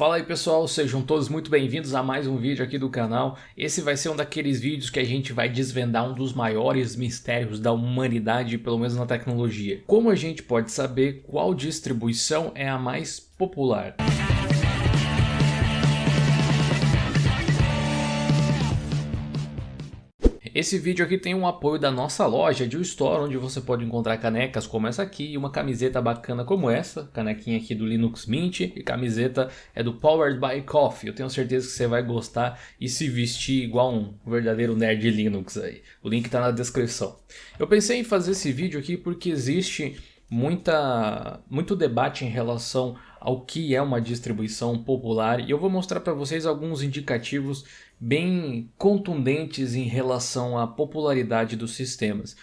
Fala aí pessoal, sejam todos muito bem-vindos a mais um vídeo aqui do canal. Esse vai ser um daqueles vídeos que a gente vai desvendar um dos maiores mistérios da humanidade, pelo menos na tecnologia. Como a gente pode saber qual distribuição é a mais popular? Esse vídeo aqui tem um apoio da nossa loja de Store, onde você pode encontrar canecas como essa aqui e uma camiseta bacana como essa, canequinha aqui do Linux Mint, e camiseta é do Powered by Coffee. Eu tenho certeza que você vai gostar e se vestir igual um verdadeiro nerd Linux aí. O link está na descrição. Eu pensei em fazer esse vídeo aqui porque existe muito debate em relação ao que é uma distribuição popular e eu vou mostrar para vocês alguns indicativos bem contundentes em relação à popularidade dos sistemas.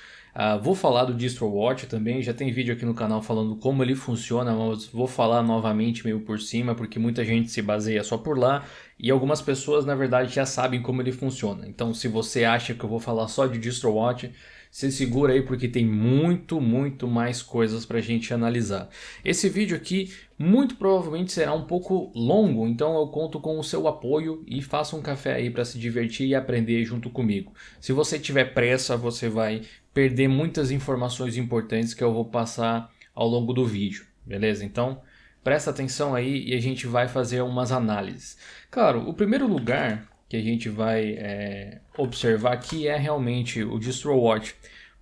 Vou falar do DistroWatch também, já tem vídeo aqui no canal falando como ele funciona, mas vou falar novamente meio por cima porque muita gente se baseia só por lá e algumas pessoas na verdade já sabem como ele funciona. Então se você acha que eu vou falar só de DistroWatch, se segura aí porque tem muito mais coisas para a gente analisar. Esse vídeo aqui muito provavelmente será um pouco longo, então eu conto com o seu apoio e faça um café aí para se divertir e aprender junto comigo. Se você tiver pressa, você vai perder muitas informações importantes que eu vou passar ao longo do vídeo, beleza? Então presta atenção aí e a gente vai fazer umas análises. Claro, o primeiro lugar que a gente vai observar aqui é realmente o DistroWatch.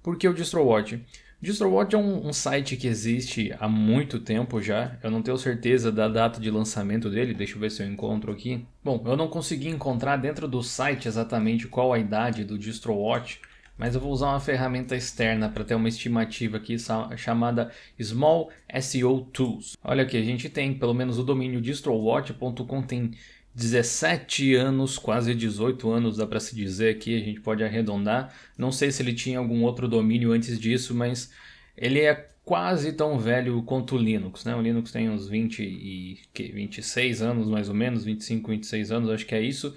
Por que o DistroWatch? O DistroWatch é um site que existe há muito tempo já. Eu não tenho certeza da data de lançamento dele, deixa eu ver se eu encontro aqui. Bom, eu não consegui encontrar dentro do site exatamente qual a idade do DistroWatch, mas eu vou usar uma ferramenta externa para ter uma estimativa aqui chamada Small SEO Tools. Olha aqui, a gente tem pelo menos o domínio distrowatch.com, tem 17 anos, quase 18 anos, dá para se dizer aqui, a gente pode arredondar. Não sei se ele tinha algum outro domínio antes disso, mas ele é quase tão velho quanto o Linux, né? O Linux tem uns 26 anos mais ou menos, 25, 26 anos, acho que é isso.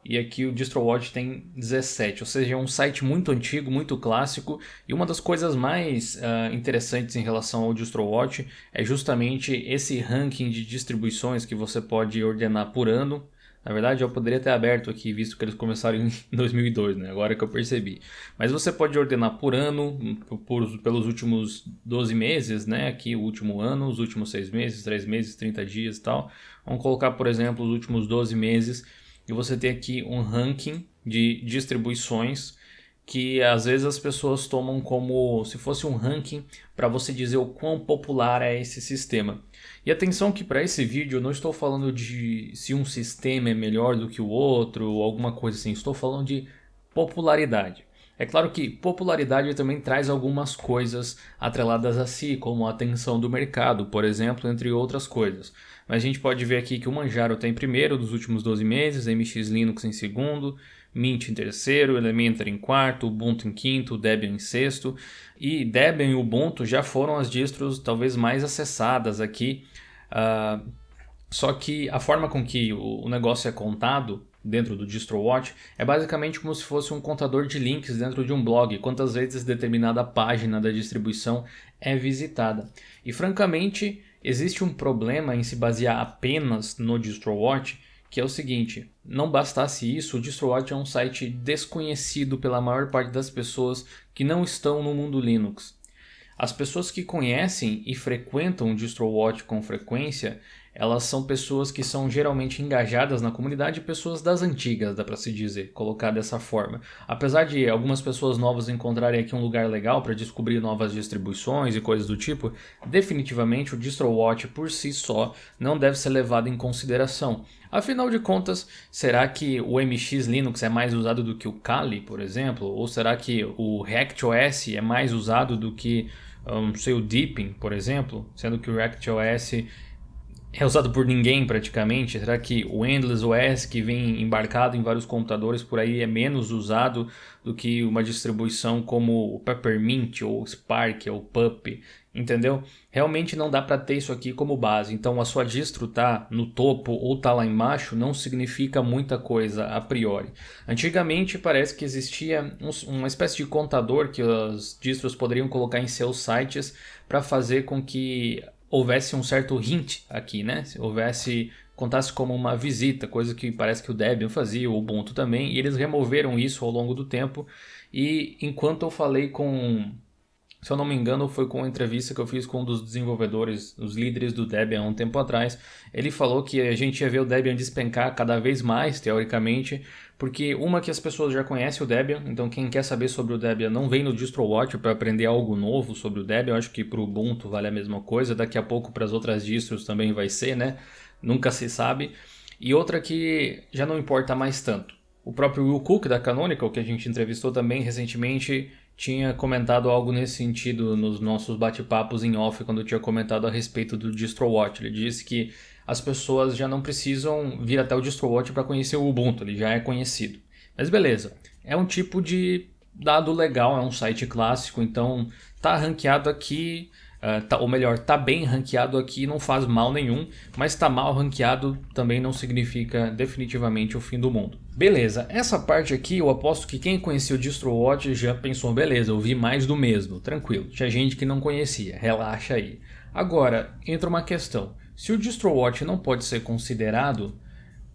E aqui o DistroWatch tem 17, ou seja, é um site muito antigo, muito clássico. E uma das coisas mais interessantes em relação ao DistroWatch é justamente esse ranking de distribuições que você pode ordenar por ano. Na verdade, eu poderia ter aberto aqui, visto que eles começaram em 2002, né? Agora que eu percebi. Mas você pode ordenar por ano, pelos últimos 12 meses, né? Aqui o último ano, os últimos 6 meses, 3 meses, 30 dias e tal. Vamos colocar, por exemplo, os últimos 12 meses. E você tem aqui um ranking de distribuições que às vezes as pessoas tomam como se fosse um ranking para você dizer o quão popular é esse sistema. E atenção que para esse vídeo eu não estou falando de se um sistema é melhor do que o outro ou alguma coisa assim, estou falando de popularidade. É claro que popularidade também traz algumas coisas atreladas a si, como a atenção do mercado, por exemplo, entre outras coisas. Mas a gente pode ver aqui que o Manjaro está em primeiro dos últimos 12 meses, MX Linux em segundo, Mint em terceiro, Elementor em quarto, Ubuntu em quinto, Debian em sexto. E Debian e Ubuntu já foram as distros talvez mais acessadas aqui. Só que a forma com que o negócio é contado dentro do DistroWatch é basicamente como se fosse um contador de links dentro de um blog, quantas vezes determinada página da distribuição é visitada. E francamente, existe um problema em se basear apenas no DistroWatch, que é o seguinte: não bastasse isso, o DistroWatch é um site desconhecido pela maior parte das pessoas que não estão no mundo Linux. As pessoas que conhecem e frequentam o DistroWatch com frequência, elas são pessoas que são geralmente engajadas na comunidade, pessoas das antigas, dá para se dizer, colocar dessa forma. Apesar de algumas pessoas novas encontrarem aqui um lugar legal para descobrir novas distribuições e coisas do tipo, definitivamente o DistroWatch por si só não deve ser levado em consideração. Afinal de contas, será que o MX Linux é mais usado do que o Kali, por exemplo? Ou será que o ReactOS é mais usado do que o Deepin, por exemplo? Sendo que o ReactOS é usado por ninguém praticamente. Será que o Endless OS, que vem embarcado em vários computadores por aí, é menos usado do que uma distribuição como o Peppermint ou o Spark ou o Puppy? Entendeu? Realmente não dá para ter isso aqui como base. Então a sua distro tá no topo ou tá lá embaixo não significa muita coisa a priori. Antigamente parece que existia uma espécie de contador que as distros poderiam colocar em seus sites para fazer com que houvesse um certo hint aqui, né? Se houvesse contasse como uma visita, coisa que parece que o Debian fazia, o Ubuntu também, e eles removeram isso ao longo do tempo. E enquanto eu falei com, se eu não me engano, foi com uma entrevista que eu fiz com um dos desenvolvedores, os líderes do Debian há um tempo atrás. Ele falou que a gente ia ver o Debian despencar cada vez mais, teoricamente, porque uma que as pessoas já conhecem o Debian, então quem quer saber sobre o Debian não vem no DistroWatch para aprender algo novo sobre o Debian. Eu acho que para o Ubuntu vale a mesma coisa, daqui a pouco para as outras distros também vai ser, né? Nunca se sabe. E outra que já não importa mais tanto. O próprio Will Cook da Canonical, que a gente entrevistou também recentemente, tinha comentado algo nesse sentido nos nossos bate-papos em off, quando eu tinha comentado a respeito do DistroWatch. Ele disse que as pessoas já não precisam vir até o DistroWatch para conhecer o Ubuntu, ele já é conhecido. Mas beleza, é um tipo de dado legal, é um site clássico, então tá ranqueado aqui, ou melhor, tá bem ranqueado aqui, não faz mal nenhum, mas tá mal ranqueado também não significa definitivamente o fim do mundo. Beleza, essa parte aqui eu aposto que quem conhecia o DistroWatch já pensou, beleza, eu vi mais do mesmo, tranquilo. Tinha gente que não conhecia, relaxa aí. Agora, entra uma questão, se o DistroWatch não pode ser considerado,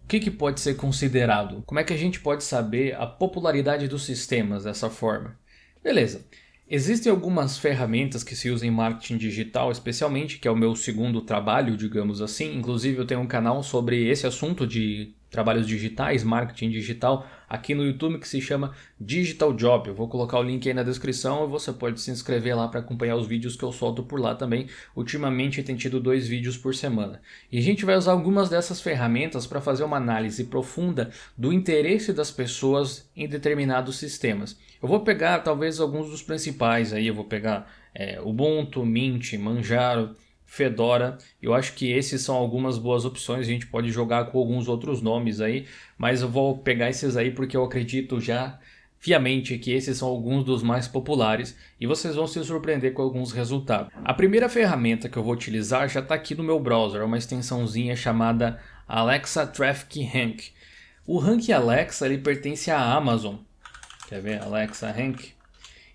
o que pode ser considerado? Como é que a gente pode saber a popularidade dos sistemas dessa forma? Beleza, existem algumas ferramentas que se usam em marketing digital, especialmente, que é o meu segundo trabalho, digamos assim. Inclusive eu tenho um canal sobre esse assunto de trabalhos digitais, marketing digital, aqui no YouTube, que se chama Digital Job. Eu vou colocar o link aí na descrição e você pode se inscrever lá para acompanhar os vídeos que eu solto por lá também. Ultimamente tem tido 2 vídeos por semana. E a gente vai usar algumas dessas ferramentas para fazer uma análise profunda do interesse das pessoas em determinados sistemas. Eu vou pegar talvez alguns dos principais aí, eu vou pegar Ubuntu, Mint, Manjaro, Fedora. Eu acho que esses são algumas boas opções, a gente pode jogar com alguns outros nomes aí, mas eu vou pegar esses aí porque eu acredito já fiamente que esses são alguns dos mais populares e vocês vão se surpreender com alguns resultados. A primeira ferramenta que eu vou utilizar já está aqui no meu browser, é uma extensãozinha chamada Alexa Traffic Rank. O Rank Alexa ele pertence à Amazon, quer ver? Alexa Rank.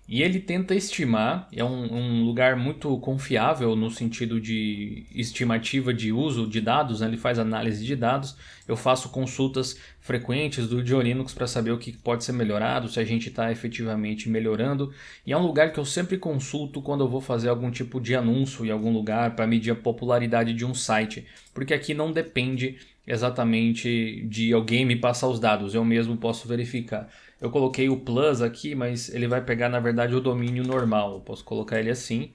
E ele tenta estimar, é um lugar muito confiável no sentido de estimativa de uso de dados, né? Ele faz análise de dados. Eu faço consultas frequentes do Linux para saber o que pode ser melhorado, se a gente está efetivamente melhorando. E é um lugar que eu sempre consulto quando eu vou fazer algum tipo de anúncio em algum lugar para medir a popularidade de um site, porque aqui não depende exatamente de alguém me passar os dados, eu mesmo posso verificar. Eu coloquei o Plus aqui, mas ele vai pegar na verdade o domínio normal. Eu posso colocar ele assim.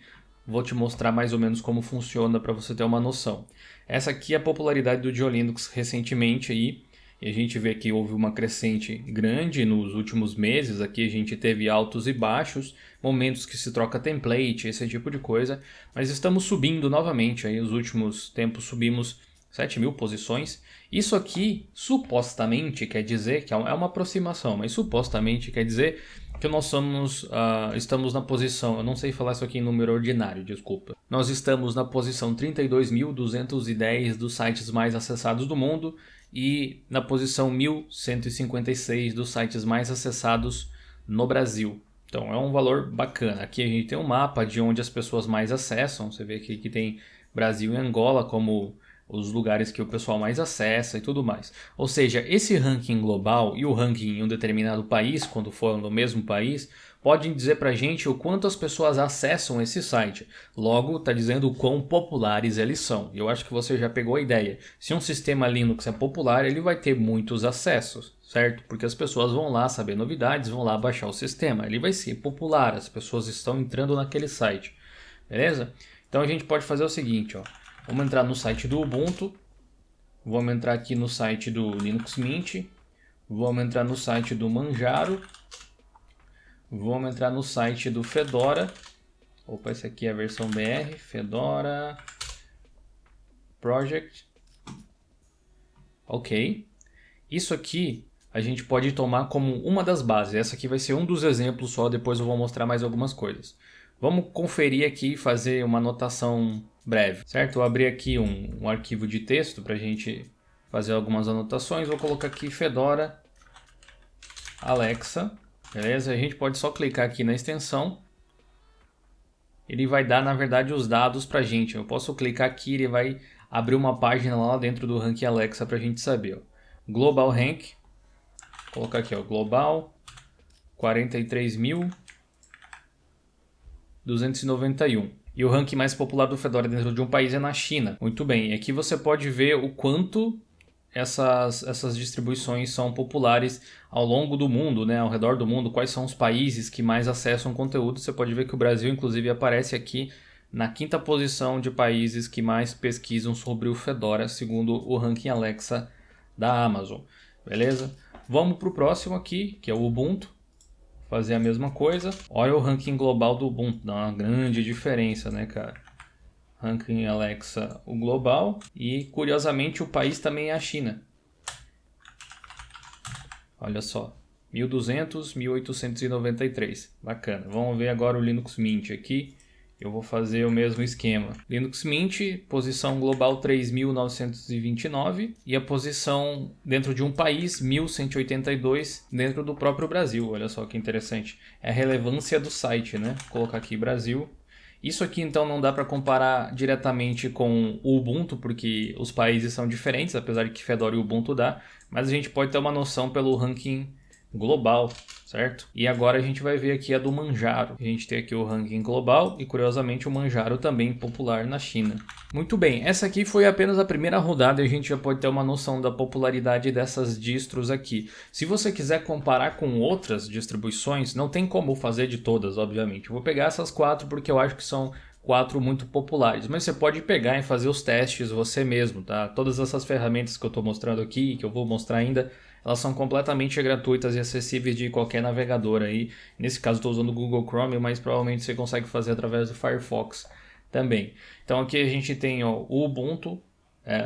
Vou te mostrar mais ou menos como funciona para você ter uma noção. Essa aqui é a popularidade do Linux recentemente aí. E a gente vê que houve uma crescente grande nos últimos meses. Aqui a gente teve altos e baixos, momentos que se troca template, esse tipo de coisa. Mas estamos subindo novamente. Aí, os últimos tempos subimos 7.000 posições. Isso aqui supostamente quer dizer, que é uma aproximação, mas supostamente quer dizer que nós estamos na posição, eu não sei falar isso aqui em número ordinário, desculpa. Nós estamos na posição 32.210 dos sites mais acessados do mundo e na posição 1.156 dos sites mais acessados no Brasil. Então é um valor bacana. Aqui a gente tem um mapa de onde as pessoas mais acessam, você vê aqui que tem Brasil e Angola como os lugares que o pessoal mais acessa e tudo mais. Ou seja, esse ranking global e o ranking em um determinado país, quando for no mesmo país, podem dizer pra gente o quanto as pessoas acessam esse site. Logo, está dizendo o quão populares eles são. Eu acho que você já pegou a ideia. Se um sistema Linux é popular, ele vai ter muitos acessos, certo? Porque as pessoas vão lá saber novidades, vão lá baixar o sistema. Ele vai ser popular, as pessoas estão entrando naquele site. Beleza? Então a gente pode fazer o seguinte, ó. Vamos entrar no site do Ubuntu, vamos entrar aqui no site do Linux Mint, vamos entrar no site do Manjaro, vamos entrar no site do Fedora, opa, esse aqui é a versão BR, Fedora Project, ok. Isso aqui a gente pode tomar como uma das bases, essa aqui vai ser um dos exemplos só, depois eu vou mostrar mais algumas coisas. Vamos conferir aqui e fazer uma anotação breve, certo? Eu abri aqui um arquivo de texto para a gente fazer algumas anotações. Vou colocar aqui Fedora Alexa, beleza? A gente pode só clicar aqui na extensão. Ele vai dar, na verdade, os dados para a gente. Eu posso clicar aqui, ele vai abrir uma página lá dentro do Ranking Alexa para a gente saber. Ó. Global Rank, vou colocar aqui, ó, Global 43.291. E o ranking mais popular do Fedora dentro de um país é na China. Muito bem, aqui você pode ver o quanto essas distribuições são populares ao longo do mundo, né, ao redor do mundo, quais são os países que mais acessam conteúdo. Você pode ver que o Brasil, inclusive, aparece aqui na 5ª posição de países que mais pesquisam sobre o Fedora, segundo o ranking Alexa da Amazon. Beleza? Vamos para o próximo aqui, que é o Ubuntu. Fazer a mesma coisa. Olha o ranking global do Ubuntu, dá uma grande diferença, né, cara? Ranking Alexa, o global, e curiosamente o país também é a China. Olha só, 1200, 1893, bacana. Vamos ver agora o Linux Mint aqui. Eu vou fazer o mesmo esquema. Linux Mint, posição global 3.929 e a posição dentro de um país 1.182 dentro do próprio Brasil. Olha só que interessante. É a relevância do site, né? Vou colocar aqui Brasil. Isso aqui então não dá para comparar diretamente com o Ubuntu, porque os países são diferentes, apesar de que Fedora e Ubuntu dá, mas a gente pode ter uma noção pelo ranking global, certo? E agora a gente vai ver aqui a do Manjaro. A gente tem aqui o ranking global e curiosamente o Manjaro também popular na China. Muito bem, essa aqui foi apenas a primeira rodada e a gente já pode ter uma noção da popularidade dessas distros aqui. Se você quiser comparar com outras distribuições, não tem como fazer de todas, obviamente. Eu vou pegar essas 4 porque eu acho que são 4 muito populares, mas você pode pegar e fazer os testes você mesmo, tá? Todas essas ferramentas que eu estou mostrando aqui, que eu vou mostrar ainda, elas são completamente gratuitas e acessíveis de qualquer navegador aí. Nesse caso estou usando o Google Chrome, mas provavelmente você consegue fazer através do Firefox também. Então aqui a gente tem ó, o Ubuntu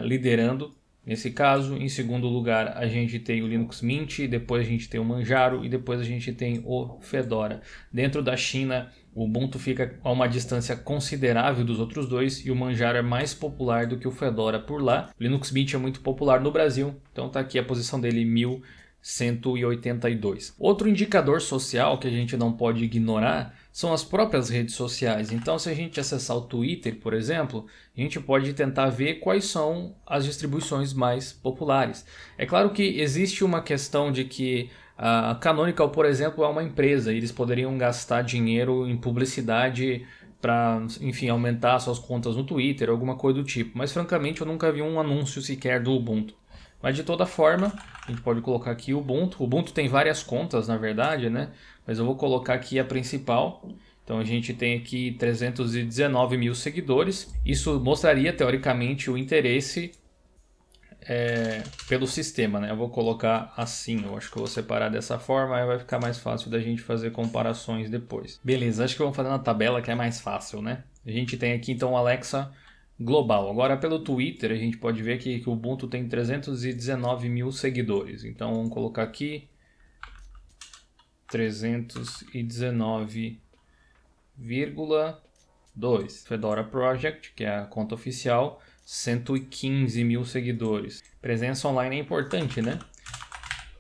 liderando nesse caso. Em segundo lugar a gente tem o Linux Mint, depois a gente tem o Manjaro e depois a gente tem o Fedora. Dentro da China o Ubuntu fica a uma distância considerável dos outros dois e o Manjaro é mais popular do que o Fedora por lá. O Linux Mint é muito popular no Brasil, então está aqui a posição dele 1182. Outro indicador social que a gente não pode ignorar são as próprias redes sociais. Então, se a gente acessar o Twitter, por exemplo, a gente pode tentar ver quais são as distribuições mais populares. É claro que existe uma questão de que a Canonical, por exemplo, é uma empresa e eles poderiam gastar dinheiro em publicidade para, enfim, aumentar suas contas no Twitter, alguma coisa do tipo. Mas, francamente, eu nunca vi um anúncio sequer do Ubuntu. Mas, de toda forma, a gente pode colocar aqui o Ubuntu. O Ubuntu tem várias contas, na verdade, né? Mas eu vou colocar aqui a principal. Então, a gente tem aqui 319 mil seguidores. Isso mostraria, teoricamente, o interesse pelo sistema, né? Eu vou colocar assim, eu acho que eu vou separar dessa forma, aí vai ficar mais fácil da gente fazer comparações depois. Beleza, acho que vamos fazer na tabela que é mais fácil, né? A gente tem aqui então o Alexa global. Agora pelo Twitter a gente pode ver que o Ubuntu tem 319 mil seguidores. Então vamos colocar aqui 319,2. Fedora Project, que é a conta oficial, 115 mil seguidores. Presença online é importante, né?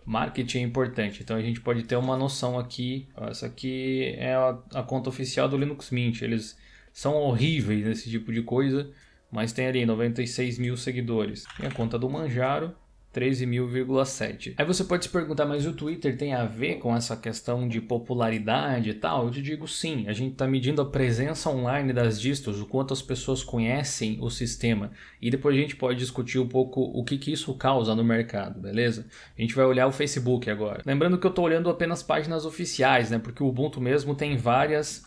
Marketing é importante, então a gente pode ter uma noção aqui. Essa aqui é a conta oficial do Linux Mint. Eles são horríveis nesse tipo de coisa, mas tem ali 96 mil seguidores. Tem a conta do Manjaro, 13.000,7. Aí você pode se perguntar, mas o Twitter tem a ver com essa questão de popularidade e tal? Eu te digo sim, a gente está medindo a presença online das distros, o quanto as pessoas conhecem o sistema, e depois a gente pode discutir um pouco o que isso causa no mercado, beleza? A gente vai olhar o Facebook agora. Lembrando que eu estou olhando apenas páginas oficiais, né? Porque o Ubuntu mesmo tem várias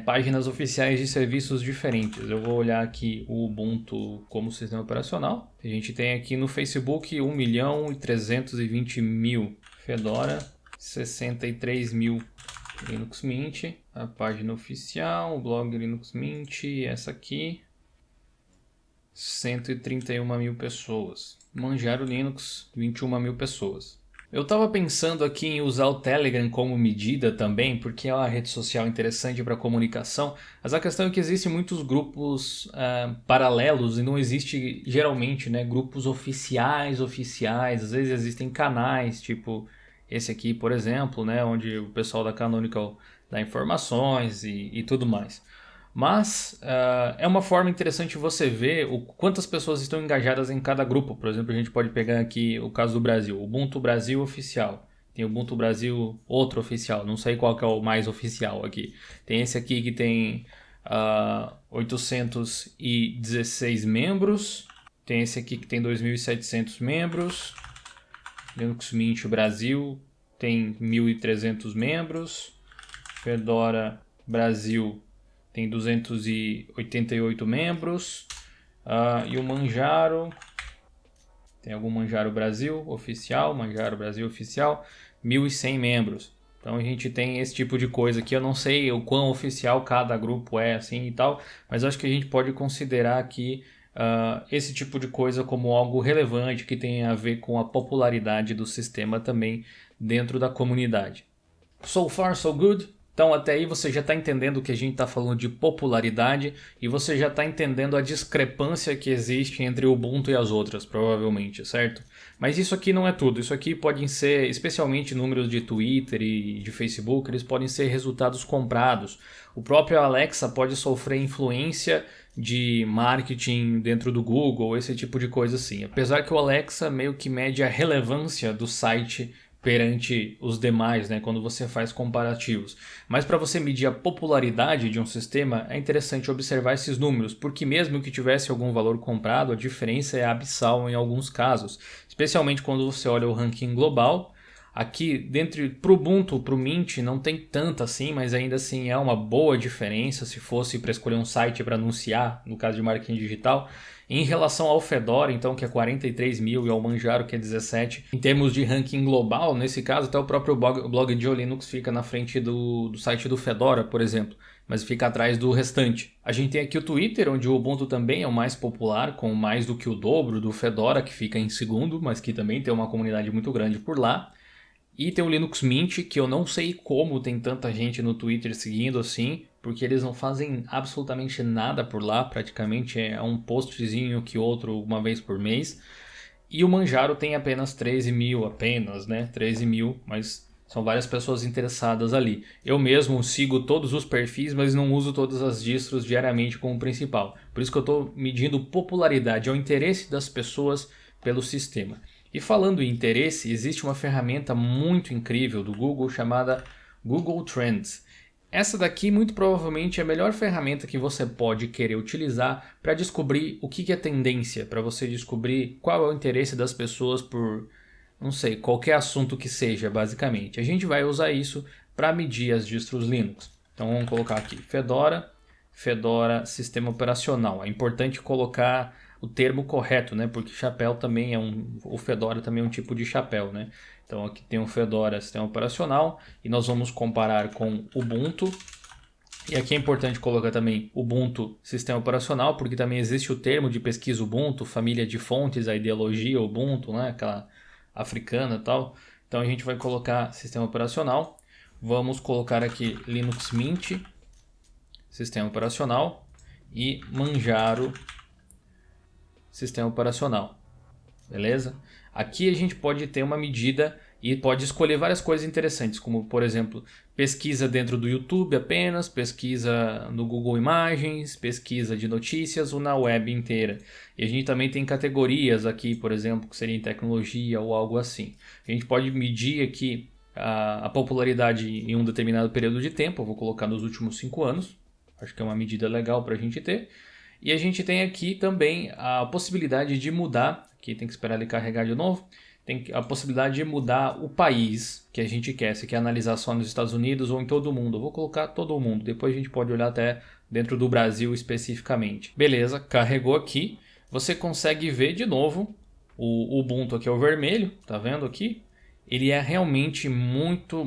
páginas oficiais de serviços diferentes. Eu vou olhar aqui o Ubuntu como sistema operacional. A gente tem aqui no Facebook 1.320.000, Fedora 63 mil, Linux Mint, a página oficial, o blog Linux Mint, essa aqui 131 mil pessoas. Manjaro Linux 21 mil pessoas. Eu estava pensando aqui em usar o Telegram como medida também, porque é uma rede social interessante para comunicação, mas a questão é que existem muitos grupos paralelos e não existe geralmente, né, grupos oficiais, às vezes existem canais, tipo esse aqui, por exemplo, né, onde o pessoal da Canonical dá informações e tudo mais. Mas é uma forma interessante você ver quantas pessoas estão engajadas em cada grupo. Por exemplo, a gente pode pegar aqui o caso do Brasil, Ubuntu Brasil Oficial. Tem o Ubuntu Brasil outro oficial, não sei qual que é o mais oficial aqui. Tem esse aqui que tem 816 membros. Tem esse aqui que tem 2.700 membros. Linux Mint Brasil tem 1.300 membros. Fedora Brasil tem 288 membros. E o Manjaro, tem algum Manjaro Brasil oficial, Manjaro Brasil oficial, 1.100 membros. Então a gente tem esse tipo de coisa aqui. Eu não sei o quão oficial cada grupo é assim e tal, mas acho que a gente pode considerar aqui esse tipo de coisa como algo relevante que tem a ver com a popularidade do sistema também dentro da comunidade. So far, so good. Então até aí você já está entendendo que a gente está falando de popularidade e você já está entendendo a discrepância que existe entre o Ubuntu e as outras, provavelmente, certo? Mas isso aqui não é tudo. Isso aqui podem ser, especialmente números de Twitter e de Facebook, eles podem ser resultados comprados. O próprio Alexa pode sofrer influência de marketing dentro do Google, esse tipo de coisa assim. Apesar que o Alexa meio que mede a relevância do site perante os demais, né, quando você faz comparativos. Mas para você medir a popularidade de um sistema, é interessante observar esses números, porque mesmo que tivesse algum valor comprado, a diferença é abissal em alguns casos, especialmente quando você olha o ranking global. Aqui, dentro para o Ubuntu, para o Mint, não tem tanto assim, mas ainda assim é uma boa diferença se fosse para escolher um site para anunciar, no caso de marketing digital. Em relação ao Fedora, então, que é 43 mil, e ao Manjaro, que é 17, em termos de ranking global, nesse caso, até o próprio blog de Linux fica na frente do site do Fedora, por exemplo, mas fica atrás do restante. A gente tem aqui o Twitter, onde o Ubuntu também é o mais popular, com mais do que o dobro do Fedora, que fica em segundo, mas que também tem uma comunidade muito grande por lá. E tem o Linux Mint, que eu não sei como tem tanta gente no Twitter seguindo assim, porque eles não fazem absolutamente nada por lá, praticamente é um postzinho que outro uma vez por mês. E o Manjaro tem apenas 13 mil, né? 13 mil, mas são várias pessoas interessadas ali. Eu mesmo sigo todos os perfis, mas não uso todas as distros diariamente como principal. Por isso que eu estou medindo popularidade, é o interesse das pessoas pelo sistema. E falando em interesse, existe uma ferramenta muito incrível do Google chamada Google Trends. Essa daqui muito provavelmente é a melhor ferramenta que você pode querer utilizar para descobrir o que é tendência, para você descobrir qual é o interesse das pessoas por, não sei, qualquer assunto que seja, basicamente. A gente vai usar isso para medir as distros Linux. Então vamos colocar aqui Fedora Sistema Operacional. É importante colocar o termo correto, né? Porque chapéu também o Fedora também é um tipo de chapéu, né? Então aqui tem o Fedora Sistema Operacional e nós vamos comparar com Ubuntu. E aqui é importante colocar também Ubuntu Sistema Operacional, porque também existe o termo de pesquisa Ubuntu, família de fontes, a ideologia Ubuntu, né? Aquela africana e tal. Então a gente vai colocar Sistema Operacional. Vamos colocar aqui Linux Mint, Sistema Operacional, e Manjaro, Sistema Operacional. Beleza? Aqui a gente pode ter uma medida e pode escolher várias coisas interessantes, como por exemplo, pesquisa dentro do YouTube apenas, pesquisa no Google Imagens, pesquisa de notícias ou na web inteira. E a gente também tem categorias aqui, por exemplo, que seria em tecnologia ou algo assim. A gente pode medir aqui a popularidade em um determinado período de tempo, eu vou colocar nos últimos 5 anos, acho que é uma medida legal para a gente ter. E a gente tem aqui também a possibilidade de mudar, aqui tem que esperar ele carregar de novo, tem a possibilidade de mudar o país que a gente quer, se quer analisar só nos Estados Unidos ou em todo o mundo. Eu vou colocar todo o mundo, depois a gente pode olhar até dentro do Brasil especificamente. Beleza, carregou aqui, você consegue ver de novo o Ubuntu aqui é o vermelho, tá vendo aqui? Ele é realmente muito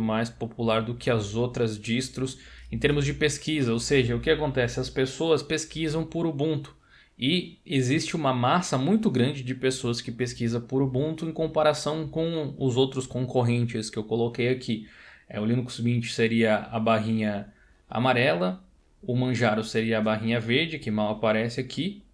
mais popular do que as outras distros em termos de pesquisa, ou seja, o que acontece? As pessoas pesquisam por Ubuntu e existe uma massa muito grande de pessoas que pesquisam por Ubuntu em comparação com os outros concorrentes que eu coloquei aqui. O Linux Mint seria a barrinha amarela, o Manjaro seria a barrinha verde, que mal aparece aqui,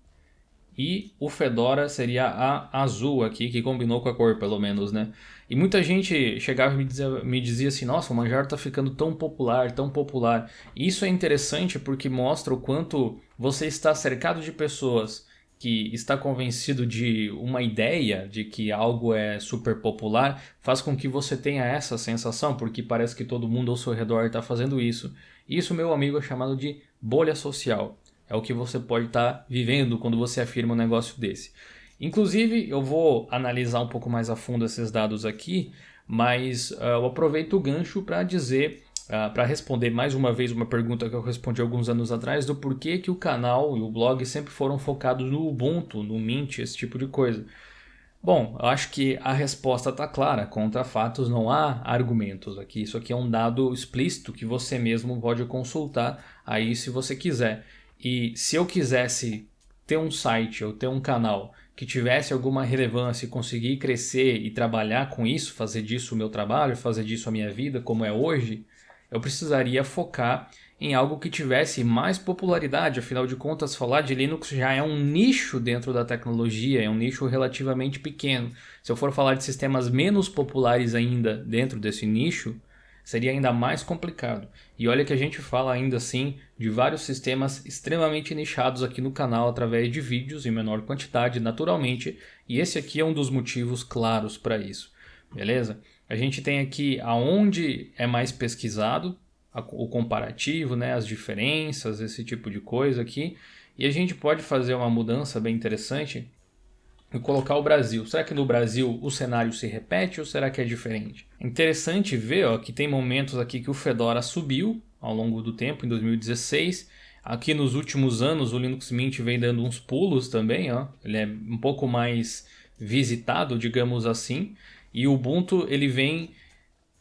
e o Fedora seria a azul aqui, que combinou com a cor pelo menos, né? E muita gente chegava e me dizia assim, nossa, o Manjaro tá ficando tão popular, tão popular. E isso é interessante porque mostra o quanto você está cercado de pessoas que está convencido de uma ideia de que algo é super popular, faz com que você tenha essa sensação, porque parece que todo mundo ao seu redor está fazendo isso. Isso, meu amigo, é chamado de bolha social. É o que você pode estar vivendo quando você afirma um negócio desse. Inclusive, eu vou analisar um pouco mais a fundo esses dados aqui, mas eu aproveito o gancho para dizer, para responder mais uma vez uma pergunta que eu respondi alguns anos atrás, do porquê que o canal e o blog sempre foram focados no Ubuntu, no Mint, esse tipo de coisa. Bom, eu acho que a resposta está clara. Contra fatos não há argumentos aqui. Isso aqui é um dado explícito que você mesmo pode consultar aí se você quiser. E se eu quisesse ter um site ou ter um canal que tivesse alguma relevância e conseguir crescer e trabalhar com isso, fazer disso o meu trabalho, fazer disso a minha vida, como é hoje, eu precisaria focar em algo que tivesse mais popularidade. Afinal de contas, falar de Linux já é um nicho dentro da tecnologia, é um nicho relativamente pequeno. Se eu for falar de sistemas menos populares ainda dentro desse nicho, seria ainda mais complicado. E olha que a gente fala ainda assim de vários sistemas extremamente nichados aqui no canal através de vídeos em menor quantidade, naturalmente, e esse aqui é um dos motivos claros para isso. Beleza? A gente tem aqui aonde é mais pesquisado, o comparativo, né, as diferenças, esse tipo de coisa aqui. E a gente pode fazer uma mudança bem interessante e colocar o Brasil. Será que no Brasil o cenário se repete ou será que é diferente? É interessante ver que tem momentos aqui que o Fedora subiu ao longo do tempo, em 2016. Aqui nos últimos anos o Linux Mint vem dando uns pulos também. Ele é um pouco mais visitado, digamos assim. E o Ubuntu ele vem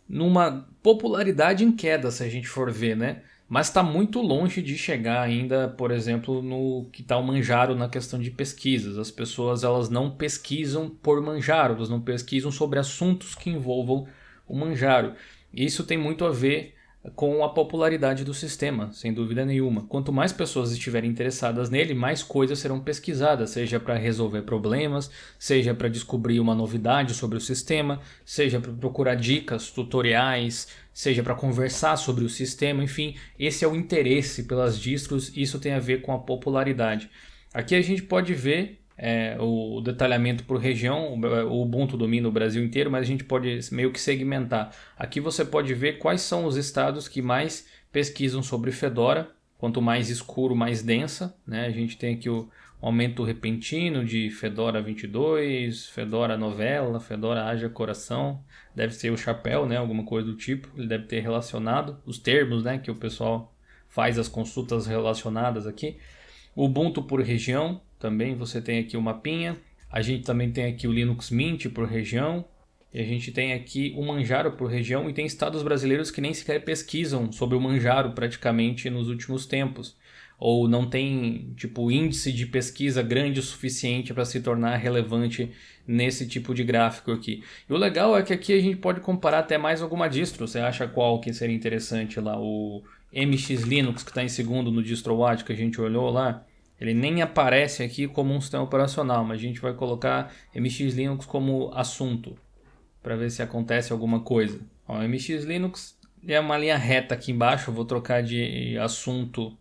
numa popularidade em queda, se a gente for ver, né? Mas está muito longe de chegar ainda, por exemplo, no que está o Manjaro na questão de pesquisas. As pessoas elas não pesquisam por Manjaro, elas não pesquisam sobre assuntos que envolvam o Manjaro. Isso tem muito a ver com a popularidade do sistema, sem dúvida nenhuma. Quanto mais pessoas estiverem interessadas nele, mais coisas serão pesquisadas, seja para resolver problemas, seja para descobrir uma novidade sobre o sistema, seja para procurar dicas, tutoriais, seja para conversar sobre o sistema, enfim, esse é o interesse pelas distros, isso tem a ver com a popularidade. Aqui a gente pode ver o detalhamento por região. O Ubuntu domina o Brasil inteiro, mas a gente pode meio que segmentar. Aqui você pode ver quais são os estados que mais pesquisam sobre Fedora. Quanto mais escuro, mais densa, né? A gente tem aqui o aumento repentino de Fedora 22, Fedora Novela, Fedora Haja Coração. Deve ser o chapéu, né? Alguma coisa do tipo. Ele deve ter relacionado os termos, né? Que o pessoal faz as consultas relacionadas aqui. O Ubuntu por região, também você tem aqui o mapinha. A gente também tem aqui o Linux Mint por região. E a gente tem aqui o Manjaro por região. E tem estados brasileiros que nem sequer pesquisam sobre o Manjaro praticamente nos últimos tempos. Ou não tem tipo índice de pesquisa grande o suficiente para se tornar relevante nesse tipo de gráfico aqui. E o legal é que aqui a gente pode comparar até mais alguma distro. Você acha qual que seria interessante lá? O MX Linux, que está em segundo no DistroWatch, que a gente olhou lá, ele nem aparece aqui como um sistema operacional, mas a gente vai colocar MX Linux como assunto, para ver se acontece alguma coisa. O MX Linux é uma linha reta aqui embaixo, eu vou trocar de assunto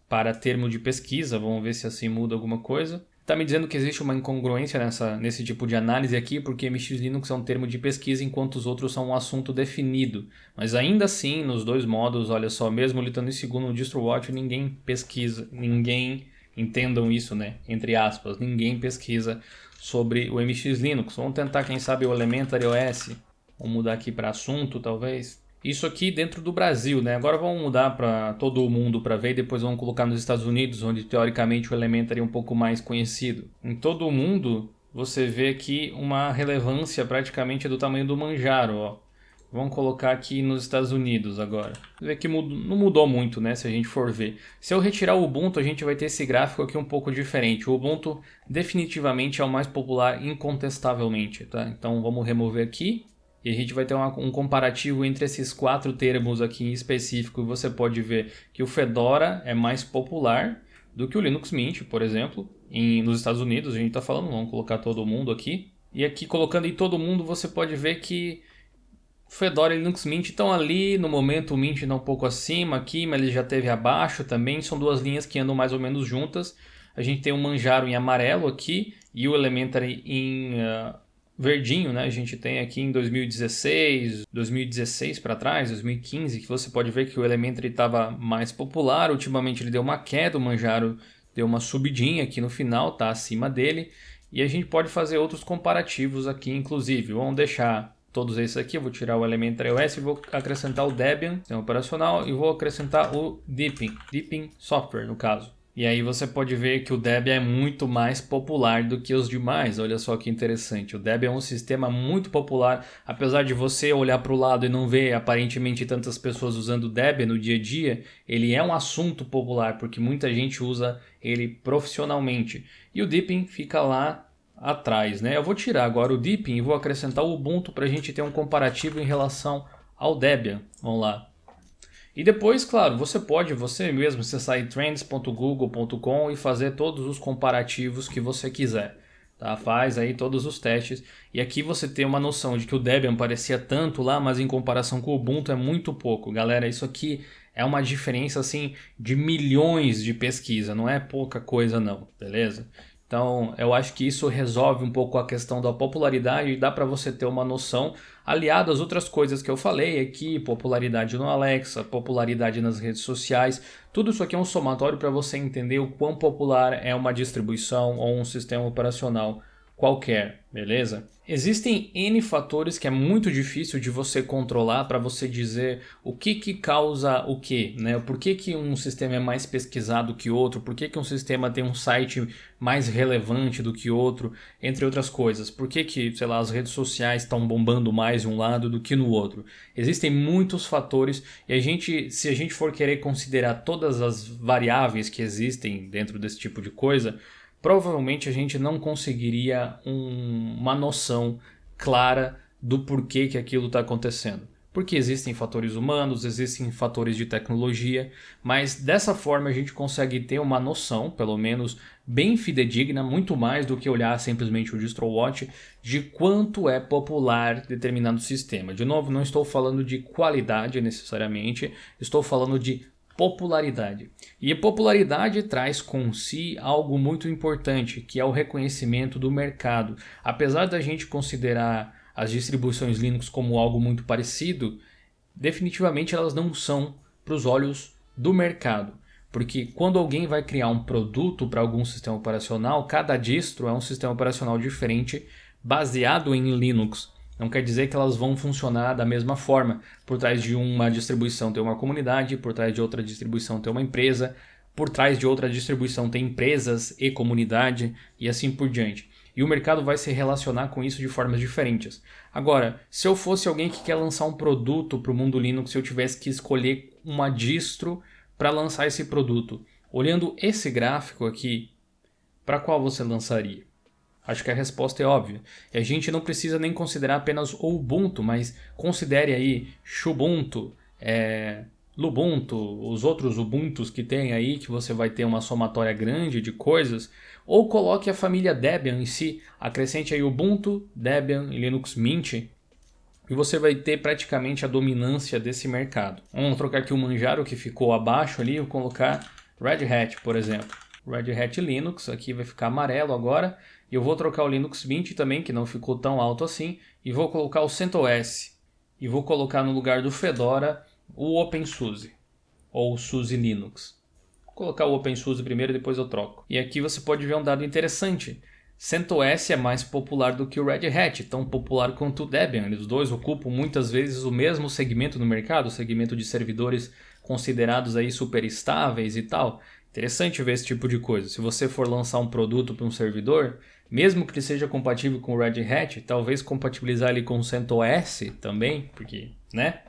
para termo de pesquisa, vamos ver se assim muda alguma coisa. Está me dizendo que existe uma incongruência nesse tipo de análise aqui, porque MX Linux é um termo de pesquisa, enquanto os outros são um assunto definido. Mas ainda assim, nos dois modos, olha só, mesmo ele estando em segundo no DistroWatch, ninguém pesquisa, ninguém, entendam isso, né? Entre aspas, ninguém pesquisa sobre o MX Linux. Vamos tentar, quem sabe, o Elementary OS. Vamos mudar aqui para assunto, talvez. Isso aqui dentro do Brasil, né? Agora vamos mudar para todo o mundo para ver e depois vamos colocar nos Estados Unidos, onde teoricamente o Elementary é um pouco mais conhecido. Em todo o mundo, você vê aqui uma relevância praticamente do tamanho do Manjaro, ó. Vamos colocar aqui nos Estados Unidos agora. Você vê que não mudou muito, né? Se a gente for ver. Se eu retirar o Ubuntu, a gente vai ter esse gráfico aqui um pouco diferente. O Ubuntu definitivamente é o mais popular, incontestavelmente, tá? Então vamos remover aqui. E a gente vai ter um comparativo entre esses quatro termos aqui em específico. E você pode ver que o Fedora é mais popular do que o Linux Mint, por exemplo. nos Estados Unidos, a gente está falando, vamos colocar todo mundo aqui. E aqui colocando em todo mundo você pode ver que Fedora e Linux Mint estão ali, no momento o Mint está um pouco acima aqui, mas ele já teve abaixo também, são duas linhas que andam mais ou menos juntas. A gente tem o Manjaro em amarelo aqui e o Elementary em verdinho, né? A gente tem aqui em 2016 para trás, 2015, que você pode ver que o Elementary estava mais popular, ultimamente ele deu uma queda, o Manjaro deu uma subidinha aqui no final, tá acima dele. E a gente pode fazer outros comparativos aqui, inclusive. Vamos deixar todos esses aqui, eu vou tirar o Elementary OS e vou acrescentar o Debian, sistema operacional, e vou acrescentar o Deepin Software, no caso. E aí você pode ver que o Debian é muito mais popular do que os demais. Olha só que interessante. O Debian é um sistema muito popular. Apesar de você olhar para o lado e não ver aparentemente tantas pessoas usando o Debian no dia a dia, ele é um assunto popular porque muita gente usa ele profissionalmente. E o Deepin fica lá atrás, né? Eu vou tirar agora o Deepin e vou acrescentar o Ubuntu para a gente ter um comparativo em relação ao Debian. Vamos lá. E depois, claro, você mesmo acessar trends.google.com e fazer todos os comparativos que você quiser. Tá? Faz aí todos os testes. E aqui você tem uma noção de que o Debian parecia tanto lá, mas em comparação com o Ubuntu é muito pouco. Galera, isso aqui é uma diferença assim de milhões de pesquisa, não é pouca coisa não, beleza? Então, eu acho que isso resolve um pouco a questão da popularidade e dá para você ter uma noção, aliado às outras coisas que eu falei aqui, popularidade no Alexa, popularidade nas redes sociais. Tudo isso aqui é um somatório para você entender o quão popular é uma distribuição ou um sistema operacional qualquer, beleza? Existem N fatores que é muito difícil de você controlar para você dizer o que causa o que, né? Por que um sistema é mais pesquisado que outro, por que um sistema tem um site mais relevante do que outro, entre outras coisas. Por que, sei lá, as redes sociais estão bombando mais de um lado do que no outro. Existem muitos fatores e se a gente for querer considerar todas as variáveis que existem dentro desse tipo de coisa, provavelmente a gente não conseguiria uma noção clara do porquê que aquilo está acontecendo. Porque existem fatores humanos, existem fatores de tecnologia, mas dessa forma a gente consegue ter uma noção, pelo menos bem fidedigna, muito mais do que olhar simplesmente o DistroWatch, de quanto é popular determinado sistema. De novo, não estou falando de qualidade necessariamente, estou falando de popularidade. E a popularidade traz com si algo muito importante, que é o reconhecimento do mercado. Apesar da gente considerar as distribuições Linux como algo muito parecido, definitivamente elas não são para os olhos do mercado. Porque quando alguém vai criar um produto para algum sistema operacional, cada distro é um sistema operacional diferente baseado em Linux. Não quer dizer que elas vão funcionar da mesma forma. Por trás de uma distribuição tem uma comunidade, por trás de outra distribuição tem uma empresa, por trás de outra distribuição tem empresas e comunidade e assim por diante. E o mercado vai se relacionar com isso de formas diferentes. Agora, se eu fosse alguém que quer lançar um produto para o mundo Linux, se eu tivesse que escolher uma distro para lançar esse produto, olhando esse gráfico aqui, para qual você lançaria? Acho que a resposta é óbvia. E a gente não precisa nem considerar apenas o Ubuntu, mas considere aí Xubuntu, Lubuntu, os outros Ubuntus que tem aí, que você vai ter uma somatória grande de coisas, ou coloque a família Debian em si, acrescente aí Ubuntu, Debian e Linux Mint, e você vai ter praticamente a dominância desse mercado. Vamos trocar aqui o Manjaro que ficou abaixo ali, vou colocar Red Hat, por exemplo. Red Hat Linux, aqui vai ficar amarelo agora. E eu vou trocar o Linux Mint também, que não ficou tão alto assim. E vou colocar o CentOS. E vou colocar no lugar do Fedora o OpenSUSE. Ou o SUSE Linux. Vou colocar o OpenSUSE primeiro e depois eu troco. E aqui você pode ver um dado interessante. CentOS é mais popular do que o Red Hat, tão popular quanto o Debian. Os dois ocupam muitas vezes o mesmo segmento no mercado, o segmento de servidores considerados aí super estáveis e tal. Interessante ver esse tipo de coisa. Se você for lançar um produto para um servidor, mesmo que ele seja compatível com o Red Hat, talvez compatibilizar ele com o CentOS também, porque, né?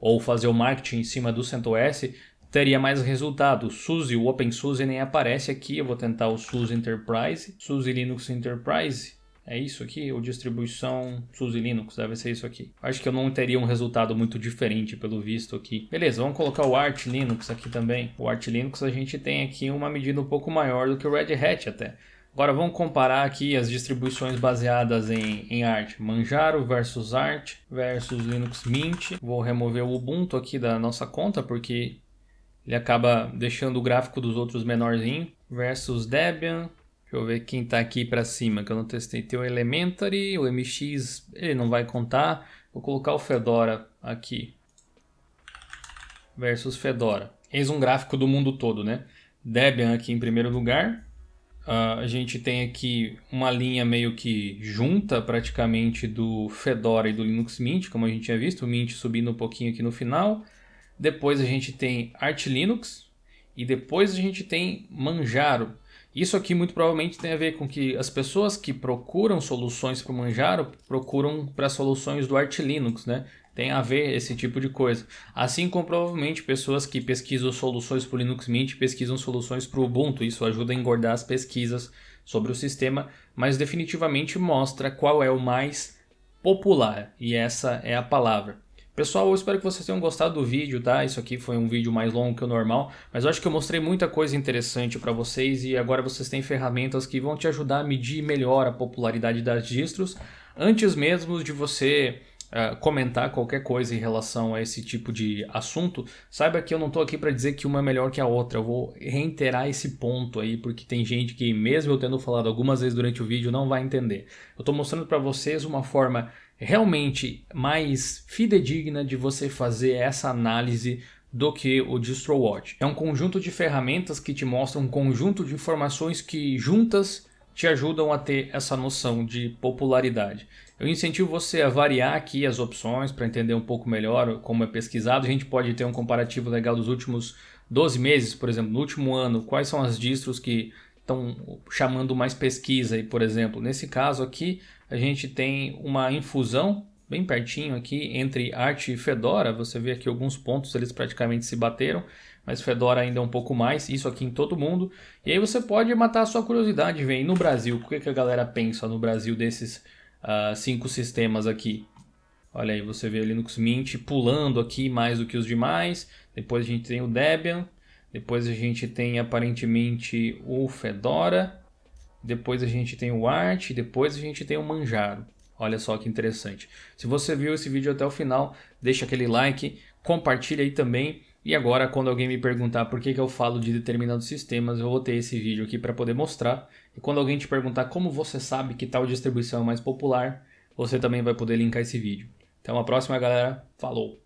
Ou fazer o marketing em cima do CentOS teria mais resultado. O SUSE, o OpenSUSE nem aparece aqui. Eu vou tentar o SUSE Enterprise, SUSE Linux Enterprise. É isso aqui, ou distribuição SUSE Linux, deve ser isso aqui. Acho que eu não teria um resultado muito diferente pelo visto aqui. Beleza, vamos colocar o Arch Linux aqui também. O Arch Linux a gente tem aqui uma medida um pouco maior do que o Red Hat até. Agora vamos comparar aqui as distribuições baseadas em Arch. Manjaro versus Arch versus Linux Mint. Vou remover o Ubuntu aqui da nossa conta porque ele acaba deixando o gráfico dos outros menorzinho. Versus Debian. Deixa eu ver quem está aqui para cima, que eu não testei. Tem o Elementary, o MX, ele não vai contar. Vou colocar o Fedora aqui. Versus Fedora. Eis um gráfico do mundo todo, né? Debian aqui em primeiro lugar. A gente tem aqui uma linha meio que junta praticamente do Fedora e do Linux Mint, como a gente tinha visto. O Mint subindo um pouquinho aqui no final. Depois a gente tem Arch Linux. E depois a gente tem Manjaro. Isso aqui muito provavelmente tem a ver com que as pessoas que procuram soluções para o Manjaro procuram para soluções do Arch Linux, né? Tem a ver esse tipo de coisa. Assim como provavelmente pessoas que pesquisam soluções para o Linux Mint pesquisam soluções para o Ubuntu. Isso ajuda a engordar as pesquisas sobre o sistema, mas definitivamente mostra qual é o mais popular. E essa é a palavra. Pessoal, eu espero que vocês tenham gostado do vídeo, tá? Isso aqui foi um vídeo mais longo que o normal, mas eu acho que eu mostrei muita coisa interessante para vocês e agora vocês têm ferramentas que vão te ajudar a medir melhor a popularidade das distros antes mesmo de você comentar qualquer coisa em relação a esse tipo de assunto. Saiba que eu não estou aqui para dizer que uma é melhor que a outra, eu vou reiterar esse ponto aí, porque tem gente que mesmo eu tendo falado algumas vezes durante o vídeo não vai entender. Eu estou mostrando para vocês uma forma realmente mais fidedigna de você fazer essa análise do que o DistroWatch. É um conjunto de ferramentas que te mostram um conjunto de informações que juntas te ajudam a ter essa noção de popularidade. Eu incentivo você a variar aqui as opções para entender um pouco melhor como é pesquisado. A gente pode ter um comparativo legal dos últimos 12 meses, por exemplo, no último ano, quais são as distros que estão chamando mais pesquisa aí, por exemplo. Nesse caso aqui, a gente tem uma infusão bem pertinho aqui entre Arch e Fedora. Você vê aqui alguns pontos, eles praticamente se bateram, mas Fedora ainda é um pouco mais, isso aqui em todo mundo. E aí você pode matar a sua curiosidade, vem no Brasil, o que a galera pensa no Brasil desses 5 sistemas aqui. Olha aí, você vê o Linux Mint pulando aqui mais do que os demais. Depois a gente tem o Debian. Depois a gente tem aparentemente o Fedora. Depois a gente tem o Arch. Depois a gente tem o Manjaro. Olha só que interessante. Se você viu esse vídeo até o final, deixa aquele like, compartilha aí também. E agora, quando alguém me perguntar por que eu falo de determinados sistemas, eu vou ter esse vídeo aqui para poder mostrar. E quando alguém te perguntar como você sabe que tal distribuição é mais popular, você também vai poder linkar esse vídeo. Até uma próxima, galera. Falou!